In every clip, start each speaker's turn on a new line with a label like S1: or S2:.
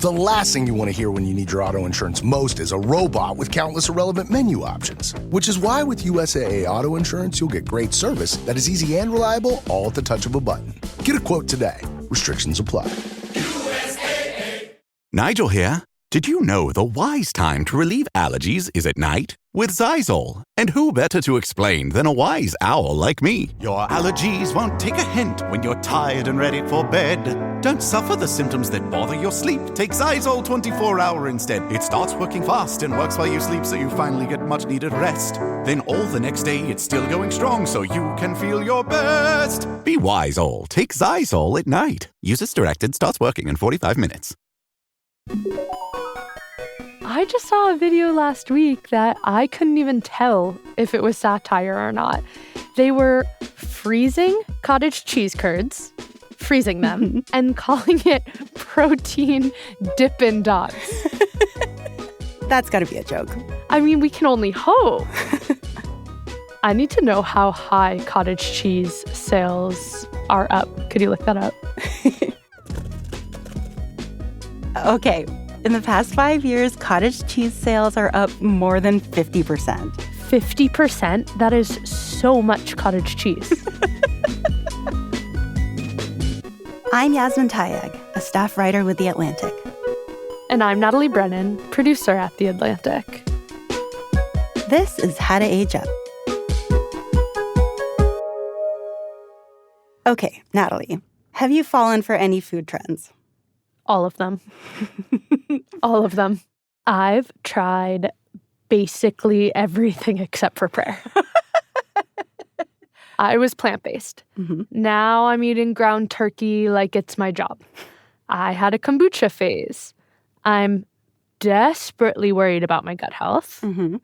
S1: The last thing you want to hear when you need your auto insurance most is a robot with countless irrelevant menu options. Which is why with USAA Auto Insurance, you'll get great service that is easy and reliable, all at the touch of a button. Get a quote today. Restrictions apply.
S2: Nigel here. Did you know the wise time to relieve allergies is at night? With Xyzal. And who better to explain than a wise owl like me? Your allergies won't take a hint when you're tired and ready for bed. Don't suffer the symptoms that bother your sleep. Take Xyzal 24-hour instead. It starts working fast and works while you sleep, so you finally get much-needed rest. Then all the next day, it's still going strong, so you can feel your best. Be wise, all. Take Xyzal at night. Use as directed. Starts working in 45 minutes.
S3: I just saw a video last week that I couldn't even tell if it was satire or not. They were freezing cottage cheese curds, freezing them, and calling it protein Dippin' Dots.
S4: That's got to be a joke.
S3: I mean, we can only hope. I need to know how high cottage cheese sales are up. Could you look that up?
S4: Okay. In the past 5 years, cottage cheese sales are up more than 50%.
S3: 50%? That is so much cottage cheese.
S4: I'm Yasmin Tayag, a staff writer with The Atlantic.
S3: And I'm Natalie Brennan, producer at The Atlantic.
S4: This is How to Age Up. Okay, Natalie, have you fallen for any food trends?
S3: All of them. All of them. I've tried basically everything except for prayer. I was plant-based. Mm-hmm. Now I'm eating ground turkey like it's my job. I had a kombucha phase. I'm desperately worried about my gut health. Mm-hmm.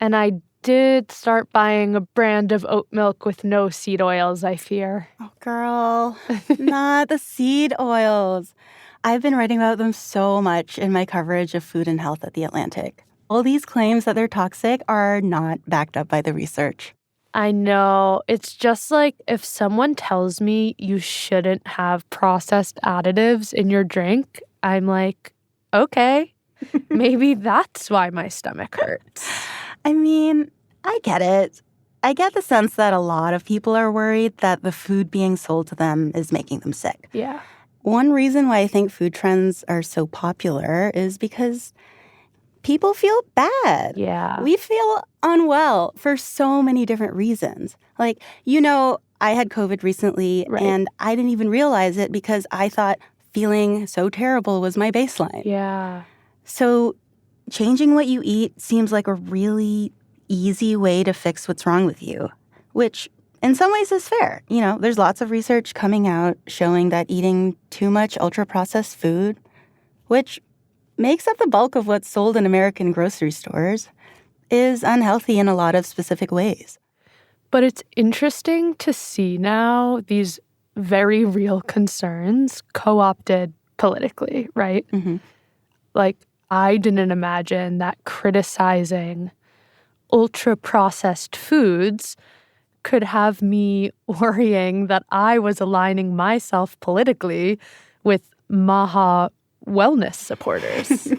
S3: And I did start buying a brand of oat milk with no seed oils, I fear.
S4: Oh, girl, not the seed oils. I've been writing about them so much in my coverage of food and health at The Atlantic. All these claims that they're toxic are not backed up by the research.
S3: I know. It's just like if someone tells me you shouldn't have processed additives in your drink, I'm like, okay, maybe that's why my stomach hurts.
S4: I mean, I get it. I get the sense that a lot of people are worried that the food being sold to them is making them sick.
S3: Yeah.
S4: One reason why I think food trends are so popular is because people feel bad.
S3: Yeah.
S4: We feel unwell for so many different reasons. Like, I had COVID recently, right, and I didn't even realize it because I thought feeling so terrible was my baseline.
S3: Yeah.
S4: So changing what you eat seems like a really easy way to fix what's wrong with you, which in some ways is fair. There's lots of research coming out showing that eating too much ultra-processed food, which makes up the bulk of what's sold in American grocery stores, is unhealthy in a lot of specific ways.
S3: But it's interesting to see now these very real concerns co-opted politically, right? Mm-hmm. Like, I didn't imagine that criticizing ultra-processed foods could have me worrying that I was aligning myself politically with Maha wellness supporters.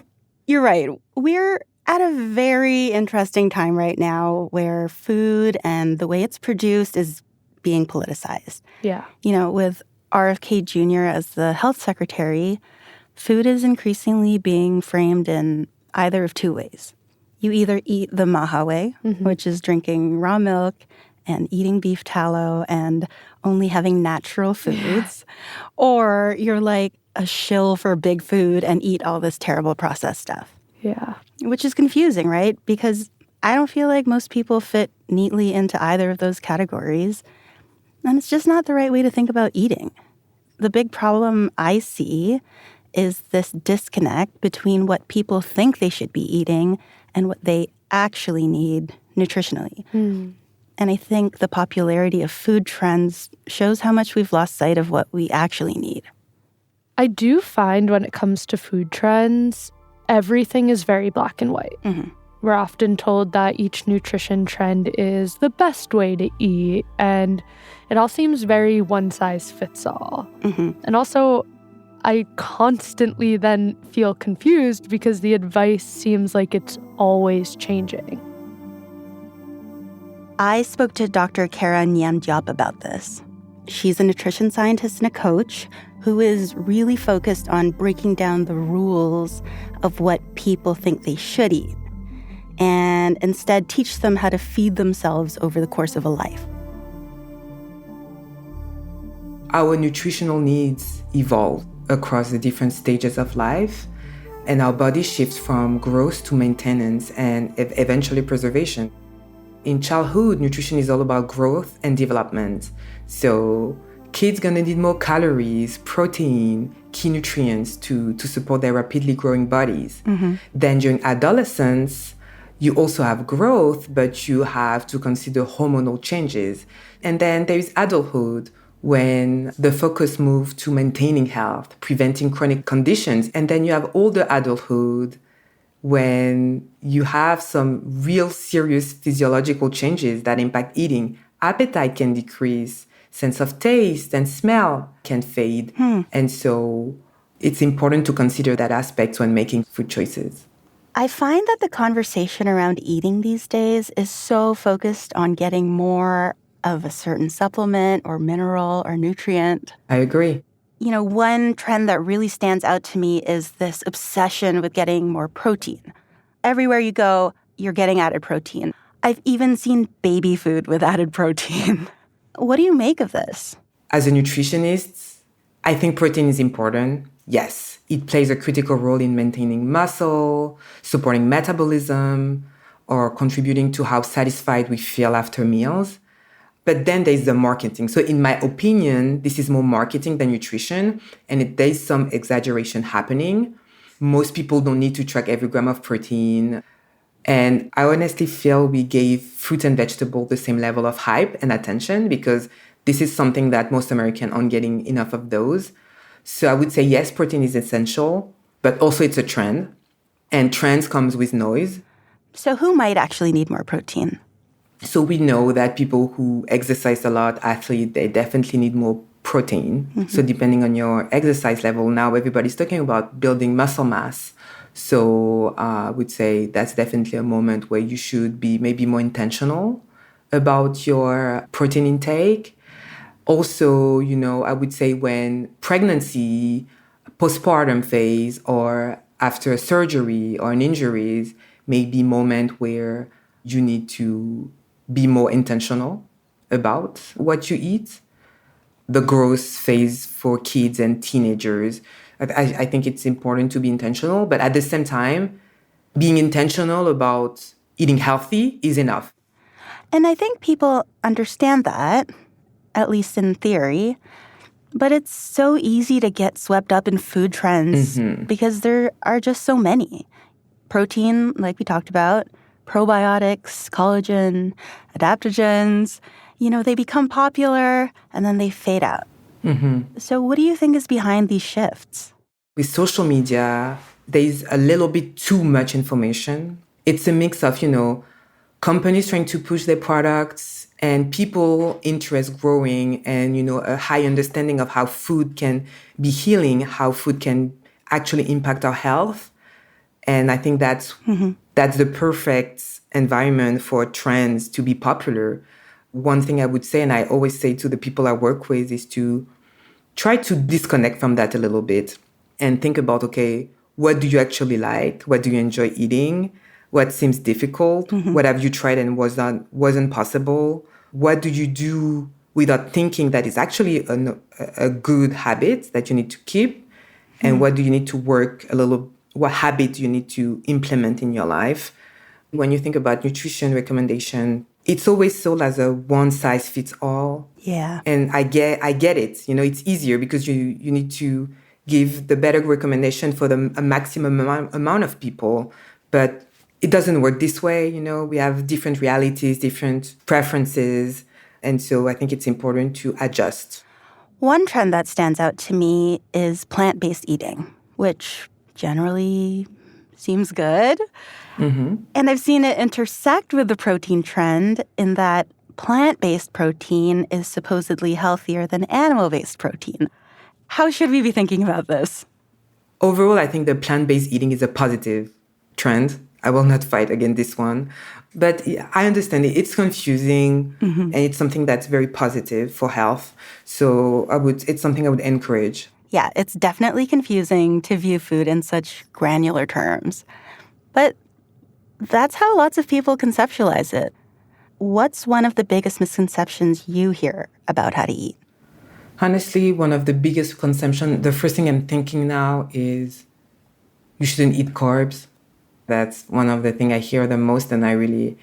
S4: You're right. We're at a very interesting time right now where food and the way it's produced is being politicized.
S3: Yeah.
S4: With RFK Jr. as the health secretary, food is increasingly being framed in either of two ways. You either eat the Maha way, mm-hmm, which is drinking raw milk and eating beef tallow and only having natural foods, or you're like a shill for big food and eat all this terrible processed stuff.
S3: Yeah.
S4: Which is confusing, right? Because I don't feel like most people fit neatly into either of those categories. And it's just not the right way to think about eating. The big problem I see is this disconnect between what people think they should be eating and what they actually need nutritionally. Mm. And I think the popularity of food trends shows how much we've lost sight of what we actually need.
S3: I do find when it comes to food trends, everything is very black and white. Mm-hmm. We're often told that each nutrition trend is the best way to eat, and it all seems very one size fits all. Mm-hmm. And also, I constantly then feel confused because the advice seems like it's always changing.
S4: I spoke to Dr. Kera Nyemb-Diop about this. She's a nutrition scientist and a coach who is really focused on breaking down the rules of what people think they should eat and instead teach them how to feed themselves over the course of a life.
S5: Our nutritional needs evolve across the different stages of life, and our body shifts from growth to maintenance and eventually preservation. In childhood, nutrition is all about growth and development. So kids gonna need more calories, protein, key nutrients to support their rapidly growing bodies. Then during adolescence, you also have growth, but you have to consider hormonal changes. And then there is adulthood, when the focus moves to maintaining health, preventing chronic conditions. And then you have older adulthood, when you have some real serious physiological changes that impact eating. Appetite can decrease, sense of taste and smell can fade. And so it's important to consider that aspect when making food choices.
S4: I find that the conversation around eating these days is so focused on getting more of a certain supplement or mineral or nutrient.
S5: I agree.
S4: You know, one trend that really stands out to me is this obsession with getting more protein. Everywhere you go, you're getting added protein. I've even seen baby food with added protein. What do you make of this?
S5: As a nutritionist, I think protein is important. Yes, it plays a critical role in maintaining muscle, supporting metabolism, or contributing to how satisfied we feel after meals. But then there's the marketing. So in my opinion, this is more marketing than nutrition, and there's some exaggeration happening. Most people don't need to track every gram of protein. And I honestly feel we gave fruit and vegetable the same level of hype and attention because this is something that most Americans aren't getting enough of those. So I would say, yes, protein is essential, but also it's a trend. And trends comes with noise.
S4: So who might actually need more protein?
S5: So we know that people who exercise a lot, athletes, they definitely need more protein. So depending on your exercise level, now everybody's talking about building muscle mass. So I would say that's definitely a moment where you should be maybe more intentional about your protein intake. Also, you know, I would say when pregnancy, postpartum phase, or after a surgery or an injuries may be a moment where you need to be more intentional about what you eat. The growth phase for kids and teenagers, I think it's important to be intentional, but at the same time, being intentional about eating healthy is enough.
S4: And I think people understand that, at least in theory, but it's so easy to get swept up in food trends because there are just so many. Protein, like we talked about, probiotics, collagen, adaptogens, you know, they become popular and then they fade out. So what do you think is behind these shifts?
S5: With social media, there's a little bit too much information. It's a mix of, you know, companies trying to push their products and people interest growing and, you know, a high understanding of how food can be healing, how food can actually impact our health. And I think that's the perfect environment for trends to be popular. One thing I would say, and I always say to the people I work with, is to try to disconnect from that a little bit and think about, okay, what do you actually like? What do you enjoy eating? What seems difficult? What have you tried and wasn't possible? What do you do without thinking that is actually a good habit that you need to keep? And what do you need to work a little? What habit do you need to implement in your life? When you think about nutrition recommendation, it's always sold as a one-size-fits-all.
S4: Yeah.
S5: And I get it. You know, it's easier because you need to give the better recommendation for a maximum amount of people. But it doesn't work this way. You know, we have different realities, different preferences. And so I think it's important to adjust.
S4: One trend that stands out to me is plant-based eating, which generally seems good. And I've seen it intersect with the protein trend in that plant-based protein is supposedly healthier than animal-based protein. How should we be thinking about this?
S5: Overall, I think the plant-based eating is a positive trend. I will not fight against this one. But yeah, I understand it. It's confusing and it's something that's very positive for health. So it's something I would encourage.
S4: Yeah, it's definitely confusing to view food in such granular terms. But that's how lots of people conceptualize it. What's one of the biggest misconceptions you hear about how to eat?
S5: Honestly, one of the biggest consumption, the first thing I'm thinking now is you shouldn't eat carbs. That's one of the things I hear the most, and I really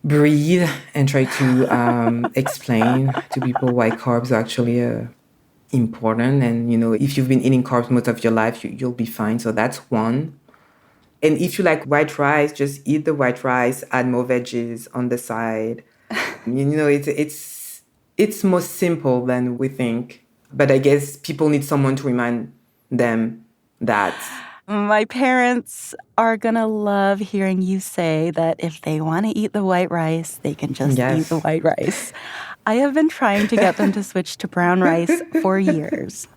S5: breathe and try to explain to people why carbs are actually important. And, if you've been eating carbs most of your life, you'll be fine. So that's one. And if you like white rice, just eat the white rice, add more veggies on the side. It's more simple than we think. But I guess people need someone to remind them that.
S4: My parents are going to love hearing you say that if they want to eat the white rice, they can just eat the white rice. I have been trying to get them to switch to brown rice for years.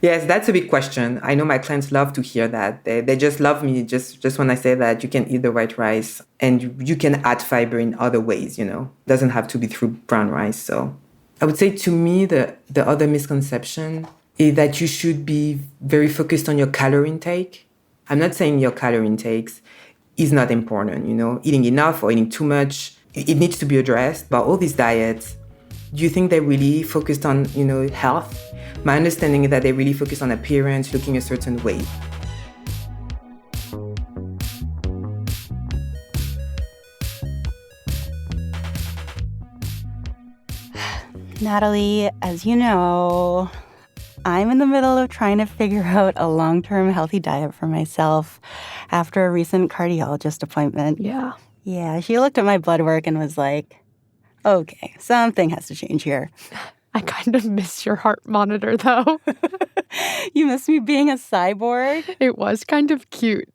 S5: Yes, that's a big question. I know my clients love to hear that. They just love me just when I say that you can eat the white rice and you can add fiber in other ways, Doesn't have to be through brown rice. So I would say to me, the other misconception is that you should be very focused on your calorie intake. I'm not saying your calorie intake is not important, Eating enough or eating too much, it needs to be addressed. But all these diets, do you think they're really focused on, health? My understanding is that they really focus on appearance, looking a certain way.
S4: Natalie, as you know, I'm in the middle of trying to figure out a long-term healthy diet for myself after a recent cardiologist appointment. Yeah, she looked at my blood work and was like, okay, something has to change here.
S3: I kind of miss your heart monitor, though.
S4: You miss me being a cyborg?
S3: It was kind of cute.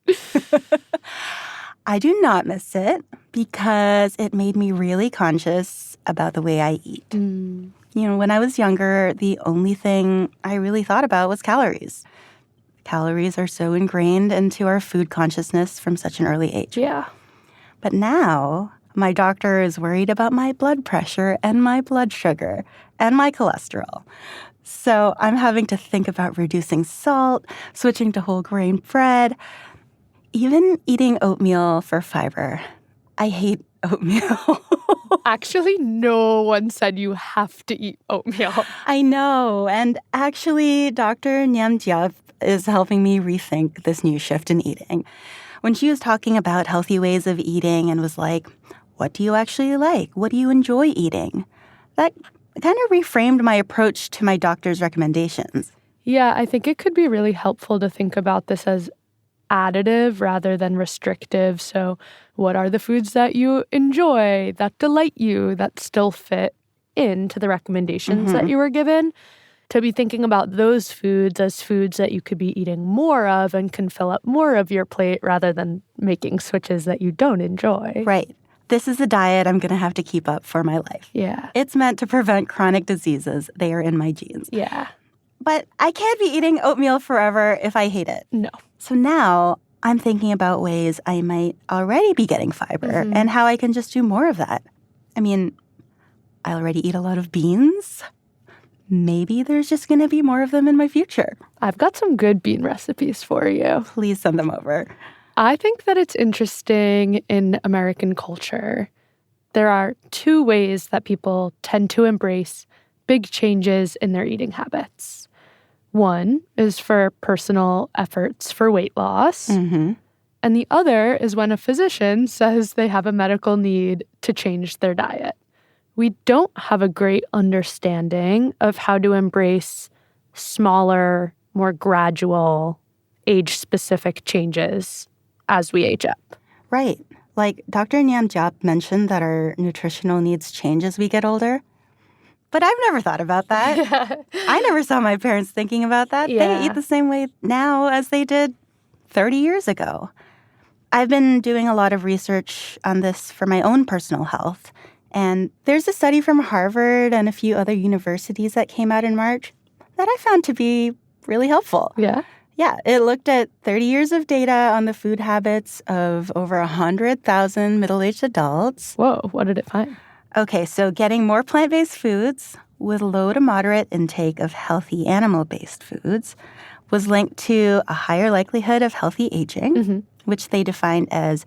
S4: I do not miss it because it made me really conscious about the way I eat. When I was younger, the only thing I really thought about was calories. Calories are so ingrained into our food consciousness from such an early age.
S3: Yeah.
S4: But now, my doctor is worried about my blood pressure and my blood sugar and my cholesterol. So I'm having to think about reducing salt, switching to whole grain bread, even eating oatmeal for fiber. I hate oatmeal.
S3: Actually, no one said you have to eat oatmeal.
S4: I know. And actually, Dr. Nyemb-Diop is helping me rethink this new shift in eating. When she was talking about healthy ways of eating and was like, what do you actually like? What do you enjoy eating? That kind of reframed my approach to my doctor's recommendations.
S3: Yeah, I think it could be really helpful to think about this as additive rather than restrictive. So what are the foods that you enjoy, that delight you, that still fit into the recommendations that you were given? To be thinking about those foods as foods that you could be eating more of and can fill up more of your plate rather than making switches that you don't enjoy.
S4: Right. This is a diet I'm going to have to keep up for my life.
S3: Yeah.
S4: It's meant to prevent chronic diseases. They are in my genes.
S3: Yeah.
S4: But I can't be eating oatmeal forever if I hate it.
S3: No.
S4: So now I'm thinking about ways I might already be getting fiber and how I can just do more of that. I mean, I already eat a lot of beans. Maybe there's just going to be more of them in my future.
S3: I've got some good bean recipes for you.
S4: Please send them over.
S3: I think that it's interesting in American culture. There are two ways that people tend to embrace big changes in their eating habits. One is for personal efforts for weight loss. And the other is when a physician says they have a medical need to change their diet. We don't have a great understanding of how to embrace smaller, more gradual, age-specific changes as we age up.
S4: Right. Like Dr. Nyemb-Diop mentioned that our nutritional needs change as we get older. But I've never thought about that. I never saw my parents thinking about that.
S3: Yeah.
S4: They eat the same way now as they did 30 years ago. I've been doing a lot of research on this for my own personal health. And there's a study from Harvard and a few other universities that came out in March. that I found to be really helpful.
S3: Yeah.
S4: Yeah, it looked at 30 years of data on the food habits of over 100,000 middle-aged adults.
S3: Whoa, what did it find?
S4: Okay, so getting more plant-based foods with low to moderate intake of healthy animal-based foods was linked to a higher likelihood of healthy aging, which they defined as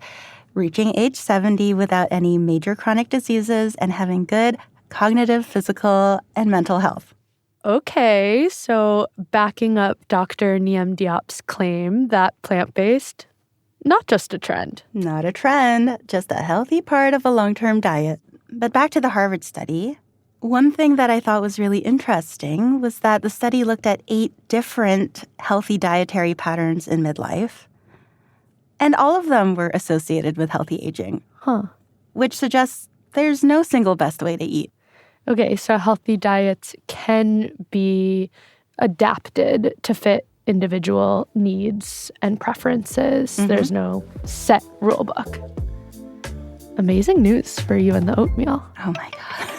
S4: reaching age 70 without any major chronic diseases and having good cognitive, physical, and mental health.
S3: Okay, so backing up Dr. Nyemb-Diop's claim that plant-based, not just a trend.
S4: Not a trend, just a healthy part of a long-term diet. But back to the Harvard study. One thing that I thought was really interesting was that the study looked at 8 different healthy dietary patterns in midlife, and all of them were associated with healthy aging, which suggests there's no single best way to eat.
S3: Okay, so healthy diets can be adapted to fit individual needs and preferences. There's no set rule book. Amazing news for you and the oatmeal.
S4: Oh my God.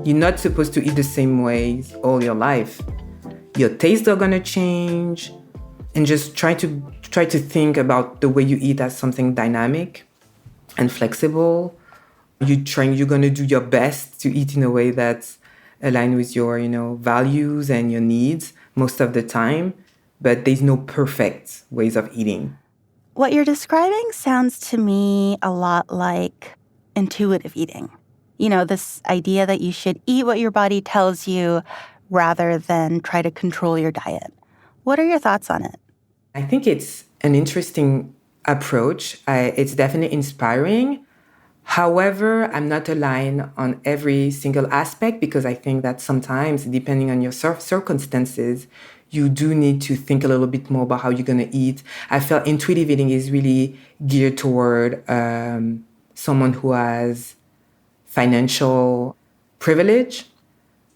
S5: You're not supposed to eat the same ways all your life. Your tastes are gonna change, and just try to think about the way you eat as something dynamic and flexible. You're gonna do your best to eat in a way that's aligned with your, values and your needs most of the time, but there's no perfect ways of eating.
S4: What you're describing sounds to me a lot like intuitive eating. This idea that you should eat what your body tells you rather than try to control your diet. What are your thoughts on it?
S5: I think it's an interesting approach. It's definitely inspiring. However, I'm not aligned on every single aspect because I think that sometimes, depending on your circumstances, you do need to think a little bit more about how you're going to eat. I felt intuitive eating is really geared toward someone who has financial privilege,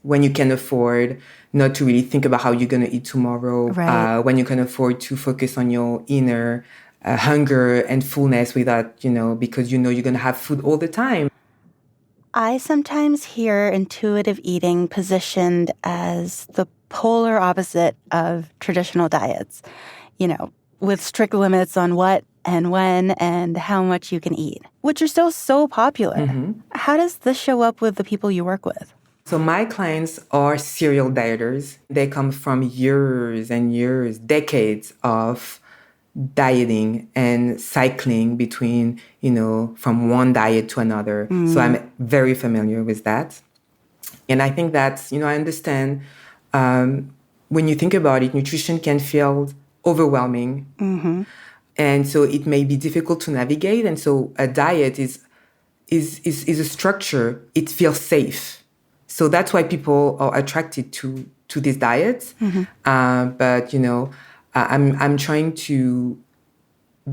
S5: when you can afford not to really think about how you're going to eat tomorrow,
S4: right.
S5: When you can afford to focus on your inner hunger and fullness without, because you're going to have food all the time.
S4: I sometimes hear intuitive eating positioned as the polar opposite of traditional diets, with strict limits on what and when and how much you can eat, which are still so popular. How does this show up with the people you work with?
S5: So my clients are serial dieters. They come from years and years, decades of dieting and cycling between, from one diet to another. So I'm very familiar with that. And I think that, I understand when you think about it, nutrition can feel overwhelming. And so it may be difficult to navigate. And so a diet is a structure. It feels safe. So that's why people are attracted to these diets. But, I'm trying to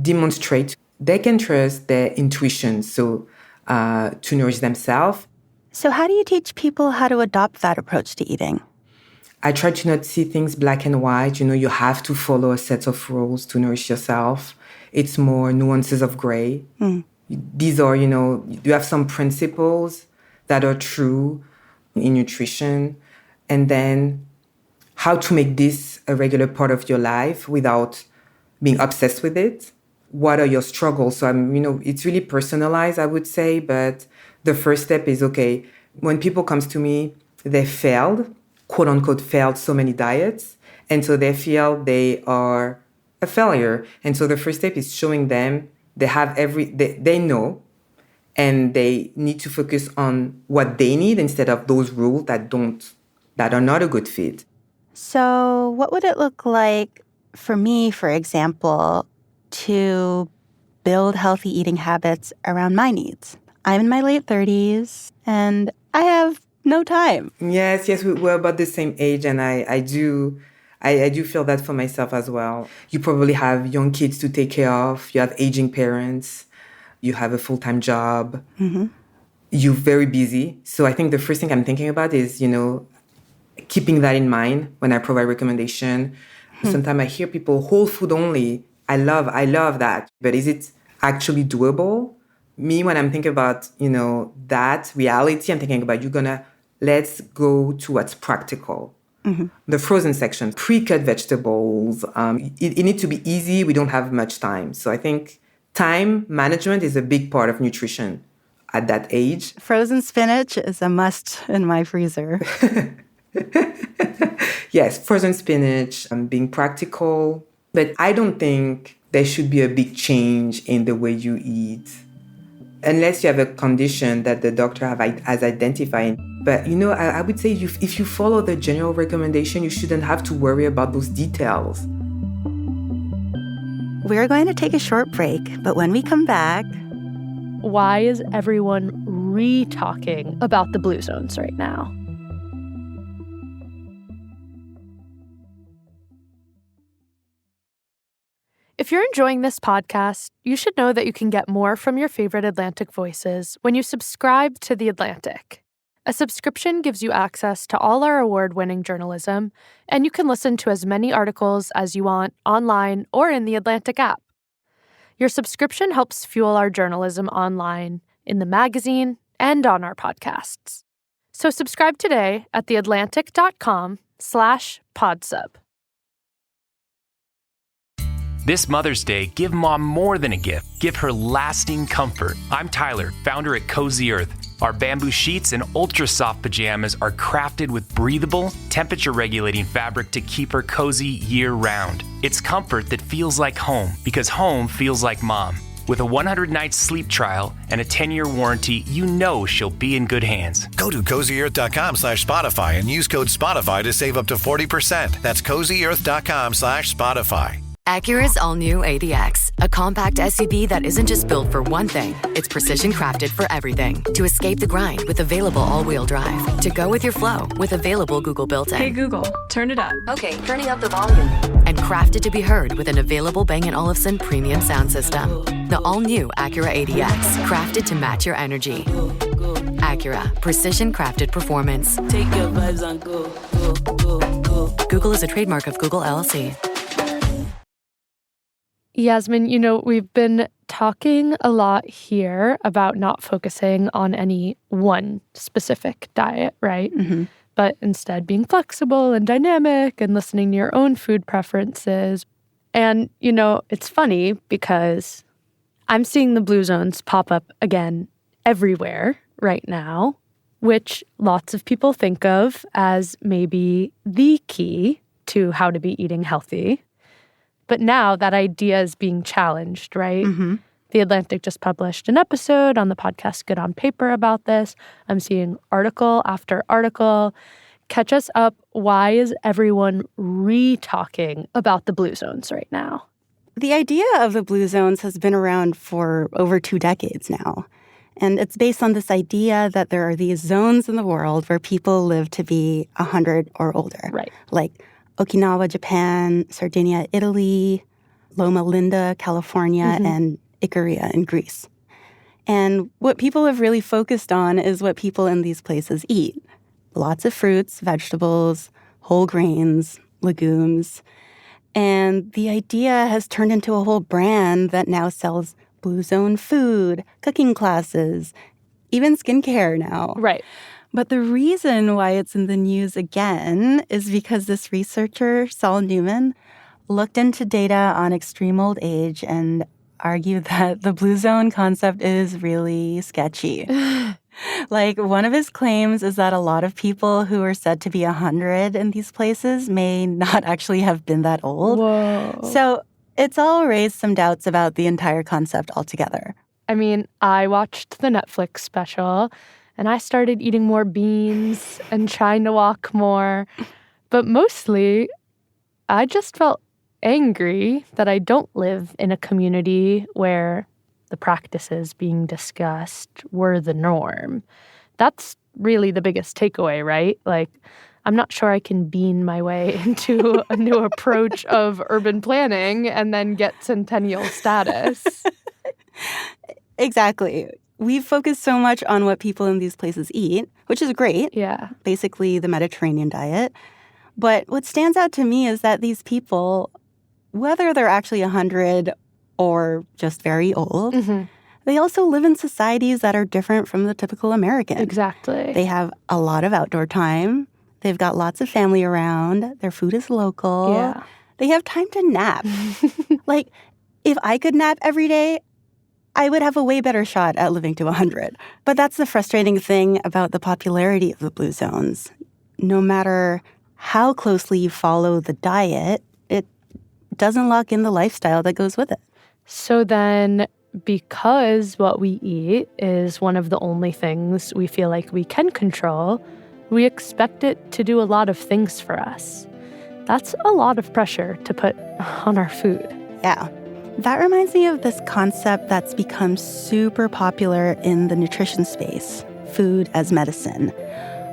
S5: demonstrate they can trust their intuition to nourish themselves.
S4: So how do you teach people how to adopt that approach to eating?
S5: I try to not see things black and white. You have to follow a set of rules to nourish yourself. It's more nuances of gray. These are, you have some principles that are true in nutrition. And then how to make this a regular part of your life without being obsessed with it. What are your struggles? So it's really personalized, I would say. But the first step is, okay, when people come to me, they failed, quote unquote, failed so many diets. And so they feel they are a failure. And so the first step is showing them they have they know, and they need to focus on what they need instead of those rules that are not a good fit.
S4: So what would it look like for me, for example, to build healthy eating habits around my needs? I'm in my late 30s and I have no time.
S5: Yes, we're about the same age, and I do feel that for myself as well. You probably have young kids to take care of. You have aging parents. You have a full-time job. You're very busy. So I think the first thing I'm thinking about is, keeping that in mind when I provide recommendation. Sometimes I hear people, whole food only. I love that. But is it actually doable? Me, when I'm thinking about, that reality, I'm thinking about let's go to what's practical. The frozen section, pre-cut vegetables. It needs to be easy. We don't have much time. So I think time management is a big part of nutrition at that age.
S4: Frozen spinach is a must in my freezer.
S5: Yes, frozen spinach, being practical. But I don't think there should be a big change in the way you eat, unless you have a condition that the doctor has identified. But, I would say if you follow the general recommendation, you shouldn't have to worry about those details.
S4: We're going to take a short break, but when we come back...
S3: Why is everyone re-talking about the blue zones right now? If you're enjoying this podcast, you should know that you can get more from your favorite Atlantic voices when you subscribe to The Atlantic. A subscription gives you access to all our award-winning journalism, and you can listen to as many articles as you want online or in the Atlantic app. Your subscription helps fuel our journalism online, in the magazine, and on our podcasts. So subscribe today at theatlantic.com/podsub.
S6: This Mother's Day, give Mom more than a gift. Give her lasting comfort. I'm Tyler, founder at Cozy Earth. Our bamboo sheets and ultra-soft pajamas are crafted with breathable, temperature-regulating fabric to keep her cozy year-round. It's comfort that feels like home, because home feels like mom. With a 100-night sleep trial and a 10-year warranty, you know she'll be in good hands.
S7: Go to CozyEarth.com/Spotify and use code Spotify to save up to 40%. That's CozyEarth.com/Spotify.
S8: Acura's all-new ADX, a compact SUV that isn't just built for one thing. It's precision-crafted for everything. To escape the grind with available all-wheel drive. To go with your flow with available Google built-in.
S9: Hey Google, turn it up.
S8: Okay, turning up the volume. And crafted to be heard with an available Bang & Olufsen premium sound system. The all-new Acura ADX, crafted to match your energy. Acura, precision-crafted performance.
S9: Take your vibes and go, go, go, go.
S8: Google is a trademark of Google LLC.
S3: Yasmin, we've been talking a lot here about not focusing on any one specific diet, right? Mm-hmm. But instead being flexible and dynamic and listening to your own food preferences. And, it's funny because I'm seeing the blue zones pop up again everywhere right now, which lots of people think of as maybe the key to how to be eating healthy. But now that idea is being challenged, right? Mm-hmm. The Atlantic just published an episode on the podcast Good on Paper about this. I'm seeing article after article. Catch us up. Why is everyone re-talking about the blue zones right now?
S4: The idea of the blue zones has been around for over 2 decades now. And it's based on this idea that there are these zones in the world where people live to be 100 or older.
S3: Right.
S4: Like Okinawa, Japan, Sardinia, Italy, Loma Linda, California, mm-hmm. and Ikaria in Greece. And what people have really focused on is what people in these places eat. Lots of fruits, vegetables, whole grains, legumes. And the idea has turned into a whole brand that now sells Blue Zone food, cooking classes, even skincare now.
S3: Right.
S4: But the reason why it's in the news again is because this researcher, Saul Newman, looked into data on extreme old age and argued that the blue zone concept is really sketchy. Like, one of his claims is that a lot of people who are said to be 100 in these places may not actually have been that old.
S3: Whoa.
S4: So it's all raised some doubts about the entire concept altogether.
S3: I mean, I watched the Netflix special, and I started eating more beans and trying to walk more. But mostly, I just felt angry that I don't live in a community where the practices being discussed were the norm. That's really the biggest takeaway, right? Like, I'm not sure I can bean my way into a new approach of urban planning and then get centennial status.
S4: Exactly. We've focused so much on what people in these places eat, which is great.
S3: Yeah.
S4: Basically the Mediterranean diet. But what stands out to me is that these people, whether they're actually 100 or just very old, mm-hmm. They also live in societies that are different from the typical American.
S3: Exactly.
S4: They have a lot of outdoor time. They've got lots of family around. Their food is local.
S3: Yeah.
S4: They have time to nap. Like, if I could nap every day, I would have a way better shot at living to 100. But that's the frustrating thing about the popularity of the blue zones. No matter how closely you follow the diet, it doesn't lock in the lifestyle that goes with it.
S3: So then, because what we eat is one of the only things we feel like we can control, we expect it to do a lot of things for us. That's a lot of pressure to put on our food.
S4: Yeah. That reminds me of this concept that's become super popular in the nutrition space, food as medicine,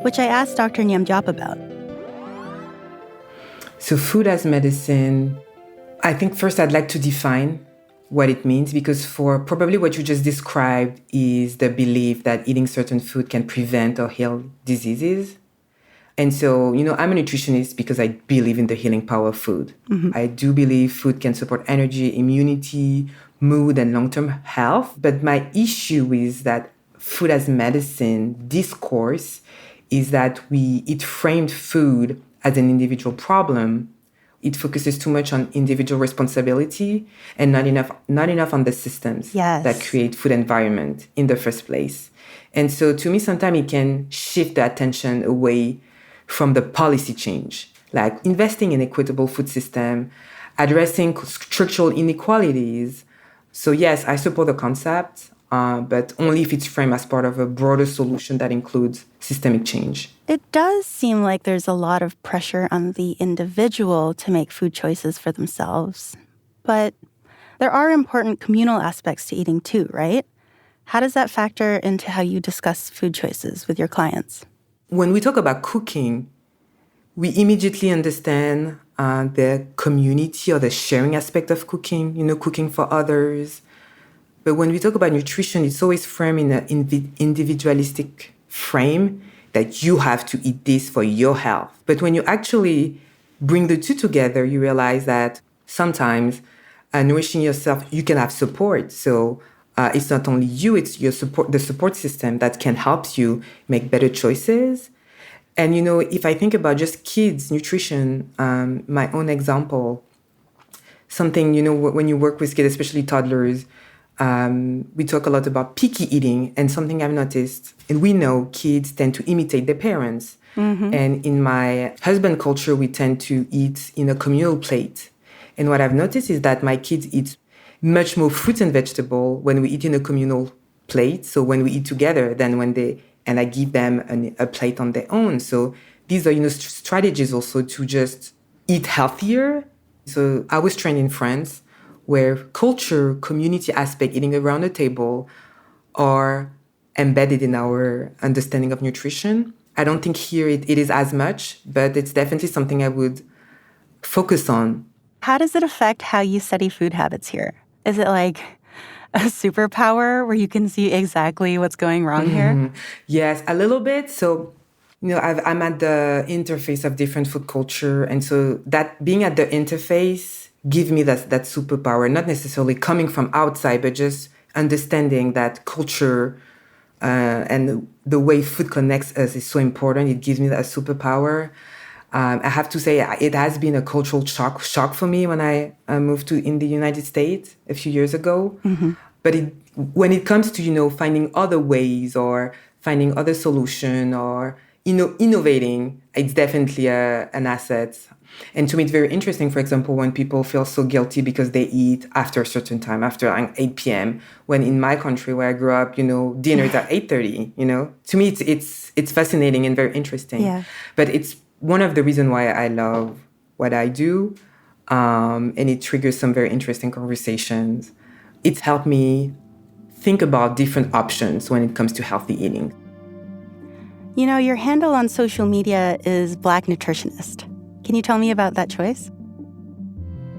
S4: which I asked Dr. Nyemb-Diop about.
S5: So food as medicine, I think first I'd like to define what it means, because for probably what you just described is the belief that eating certain food can prevent or heal diseases. And so, I'm a nutritionist because I believe in the healing power of food. Mm-hmm. I do believe food can support energy, immunity, mood, and long-term health. But my issue is that food as medicine discourse is that it framed food as an individual problem. It focuses too much on individual responsibility and not enough on the systems that create food environment in the first place. And so to me, sometimes it can shift the attention away from the policy change, like investing in equitable food system, addressing structural inequalities. So yes, I support the concept, but only if it's framed as part of a broader solution that includes systemic change.
S4: It does seem like there's a lot of pressure on the individual to make food choices for themselves. But there are important communal aspects to eating too, right? How does that factor into how you discuss food choices with your clients?
S5: When we talk about cooking, we immediately understand the community or the sharing aspect of cooking, cooking for others. But when we talk about nutrition, it's always framed in an individualistic frame that you have to eat this for your health. But when you actually bring the two together, you realize that sometimes nourishing yourself, you can have support. So it's not only you, it's your support, the support system that can help you make better choices. And, if I think about just kids' nutrition, my own example, something, when you work with kids, especially toddlers, we talk a lot about picky eating. And something I've noticed, and we know kids tend to imitate their parents. Mm-hmm. And in my husband culture, we tend to eat in a communal plate. And what I've noticed is that my kids eat much more fruits and vegetables when we eat in a communal plate. So when we eat together than and I give them a plate on their own. So these are, strategies also to just eat healthier. So I was trained in France where culture, community aspect, eating around the table are embedded in our understanding of nutrition. I don't think here it is as much, but it's definitely something I would focus on.
S4: How does it affect how you study food habits here? Is it like a superpower where you can see exactly what's going wrong here?
S5: Yes, a little bit. So, I'm at the interface of different food culture. And so that being at the interface gives me that superpower, not necessarily coming from outside, but just understanding that culture and the way food connects us is so important. It gives me that superpower. I have to say it has been a cultural shock for me when I moved in the United States a few years ago. Mm-hmm. But when it comes to, finding other ways or finding other solution or, innovating, it's definitely an asset. And to me, it's very interesting, for example, when people feel so guilty because they eat after a certain time, after 8 p.m., when in my country where I grew up, dinner is at 8:30, To me, it's fascinating and very interesting.
S4: Yeah.
S5: But it's one of the reasons why I love what I do, and it triggers some very interesting conversations. It's helped me think about different options when it comes to healthy eating.
S4: Your handle on social media is Black Nutritionist. Can you tell me about that choice?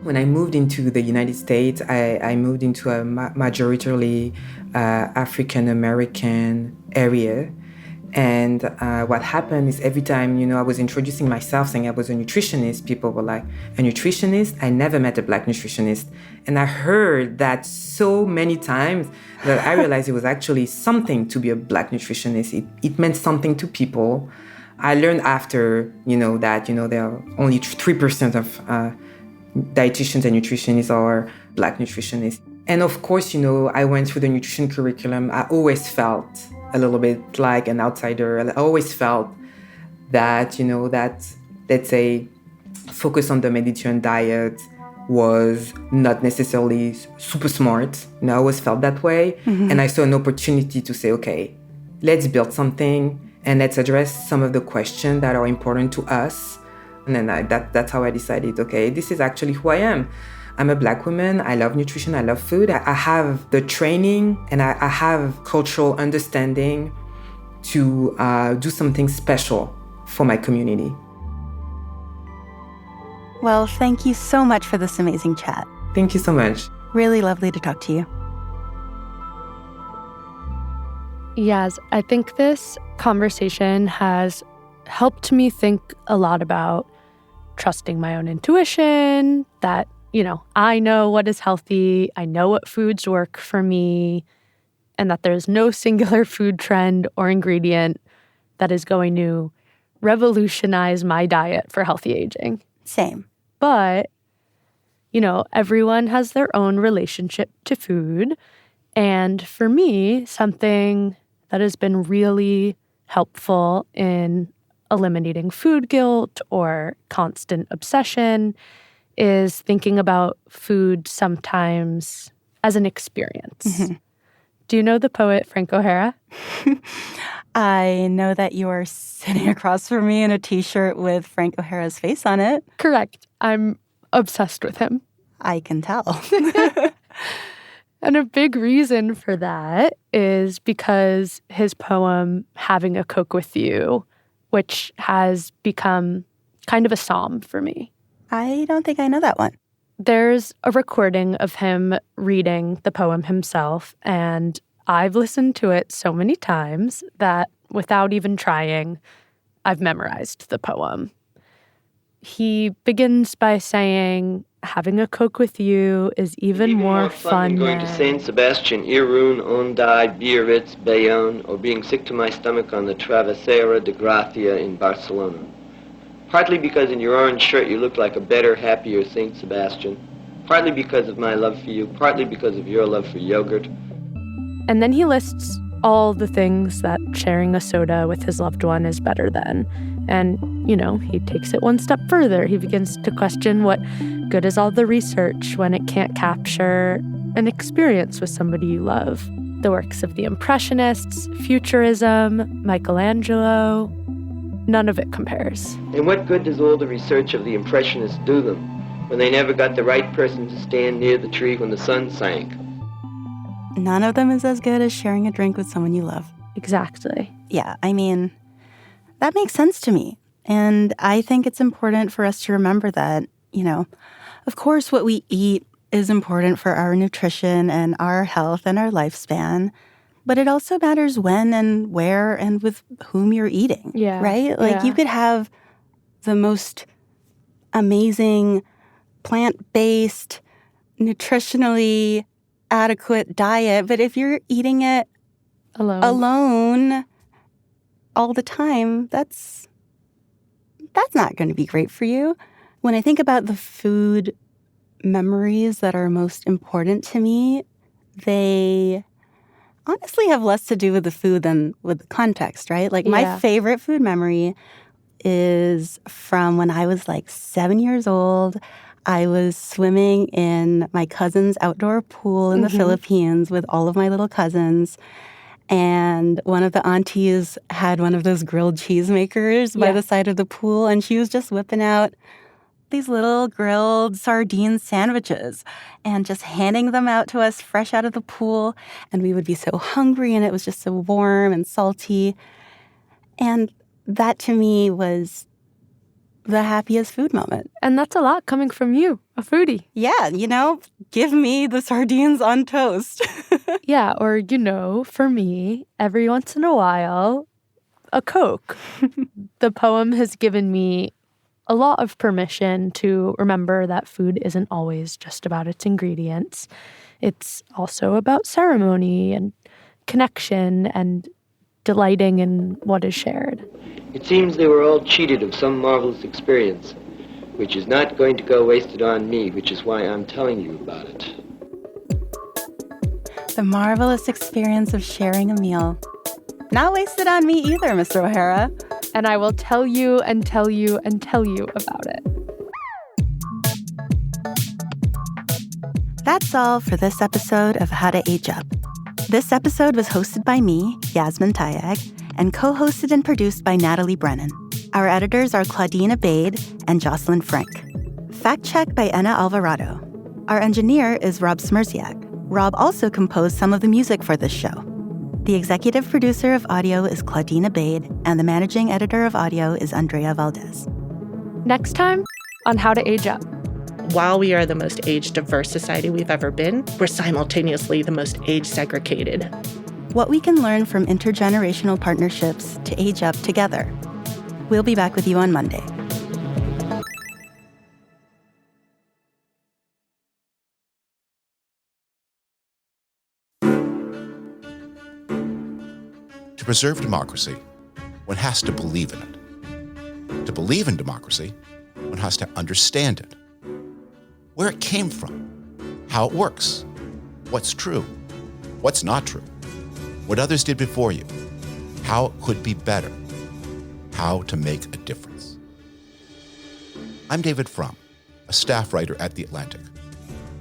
S5: When I moved into the United States, I moved into a majoritarily African-American area. And what happened is every time, I was introducing myself saying I was a nutritionist, people were like, a nutritionist? I never met a Black nutritionist. And I heard that so many times that I realized it was actually something to be a Black nutritionist. It meant something to people. I learned after, that, there are only 3% of dietitians and nutritionists are Black nutritionists. And of course, I went through the nutrition curriculum. I always felt a little bit like an outsider. I always felt that, that, let's say, focus on the Mediterranean diet was not necessarily super smart. I always felt that way. Mm-hmm. And I saw an opportunity to say, okay, let's build something and let's address some of the questions that are important to us. And then that's how I decided, okay, this is actually who I am. I'm a Black woman. I love nutrition. I love food. I have the training and I have cultural understanding to do something special for my community.
S4: Well, thank you so much for this amazing chat.
S5: Thank you so much.
S4: Really lovely to talk to you.
S3: Yes, I think this conversation has helped me think a lot about trusting my own intuition, that I know what is healthy, I know what foods work for me, and that there's no singular food trend or ingredient that is going to revolutionize my diet for healthy aging.
S4: Same.
S3: But, everyone has their own relationship to food. And for me, something that has been really helpful in eliminating food guilt or constant obsession is thinking about food sometimes as an experience. Mm-hmm. Do you know the poet Frank O'Hara?
S4: I know that you are sitting across from me in a T-shirt with Frank O'Hara's face on it.
S3: Correct. I'm obsessed with him.
S4: I can tell.
S3: And a big reason for that is because his poem, Having a Coke with You, which has become kind of a psalm for me.
S4: I don't think I know that one.
S3: There's a recording of him reading the poem himself, and I've listened to it so many times that without even trying, I've memorized the poem. He begins by saying, having a Coke with you is even more fun
S10: than going to Saint Sebastian, Irun, Onday, Biarritz, Bayonne, or being sick to my stomach on the Travesera de Gracia in Barcelona. Partly because in your orange shirt you look like a better, happier Saint Sebastian. Partly because of my love for you. Partly because of your love for yogurt.
S3: And then he lists all the things that sharing a soda with his loved one is better than. And, he takes it one step further. He begins to question what good is all the research when it can't capture an experience with somebody you love. The works of the Impressionists, Futurism, Michelangelo, none of it compares.
S10: And what good does all the research of the Impressionists do them when they never got the right person to stand near the tree when the sun sank?
S4: None of them is as good as sharing a drink with someone you love.
S3: Exactly.
S4: Yeah, that makes sense to me. And I think it's important for us to remember that, of course, what we eat is important for our nutrition and our health and our lifespan. But it also matters when and where and with whom you're eating, right? Like you could have the most amazing plant-based, nutritionally adequate diet, but if you're eating it alone all the time, that's not going to be great for you. When I think about the food memories that are most important to me, they honestly have less to do with the food than with the context, right? Like my favorite food memory is from when I was like 7 years old. I was swimming in my cousin's outdoor pool in the Philippines with all of my little cousins. And one of the aunties had one of those grilled cheese makers by the side of the pool. And she was just whipping out these little grilled sardine sandwiches and just handing them out to us fresh out of the pool. And we would be so hungry and it was just so warm and salty. And that to me was the happiest food moment.
S3: And that's a lot coming from you, a foodie.
S4: Yeah, give me the sardines on toast.
S3: Yeah, or, for me, every once in a while, a Coke. The poem has given me a lot of permission to remember that food isn't always just about its ingredients. It's also about ceremony and connection and delighting in what is shared.
S10: It seems they were all cheated of some marvelous experience, which is not going to go wasted on me, which is why I'm telling you about it.
S4: The marvelous experience of sharing a meal. Not wasted on me either, Mr. O'Hara.
S3: And I will tell you and tell you and tell you about it.
S4: That's all for this episode of How to Age Up. This episode was hosted by me, Yasmin Tayag, and co-hosted and produced by Natalie Brennan. Our editors are Claudine Abade and Jocelyn Frank. Fact-checked by Enna Alvarado. Our engineer is Rob Smerziak. Rob also composed some of the music for this show. The executive producer of audio is Claudine Abade, and the managing editor of audio is Andrea Valdez.
S3: Next time on How to Age Up.
S11: While we are the most age-diverse society we've ever been, we're simultaneously the most age-segregated.
S4: What we can learn from intergenerational partnerships to age up together. We'll be back with you on Monday.
S12: To preserve democracy, one has to believe in it. To believe in democracy, one has to understand it. Where it came from, how it works, what's true, what's not true, what others did before you, how it could be better, how to make a difference. I'm David Frum, a staff writer at The Atlantic.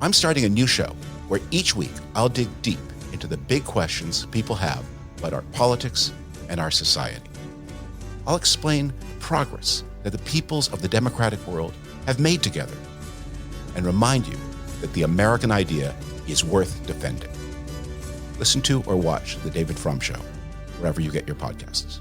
S12: I'm starting a new show where each week I'll dig deep into the big questions people have about our politics and our society. I'll explain progress that the peoples of the democratic world have made together and remind you that the American idea is worth defending. Listen to or watch The David Frum Show, wherever you get your podcasts.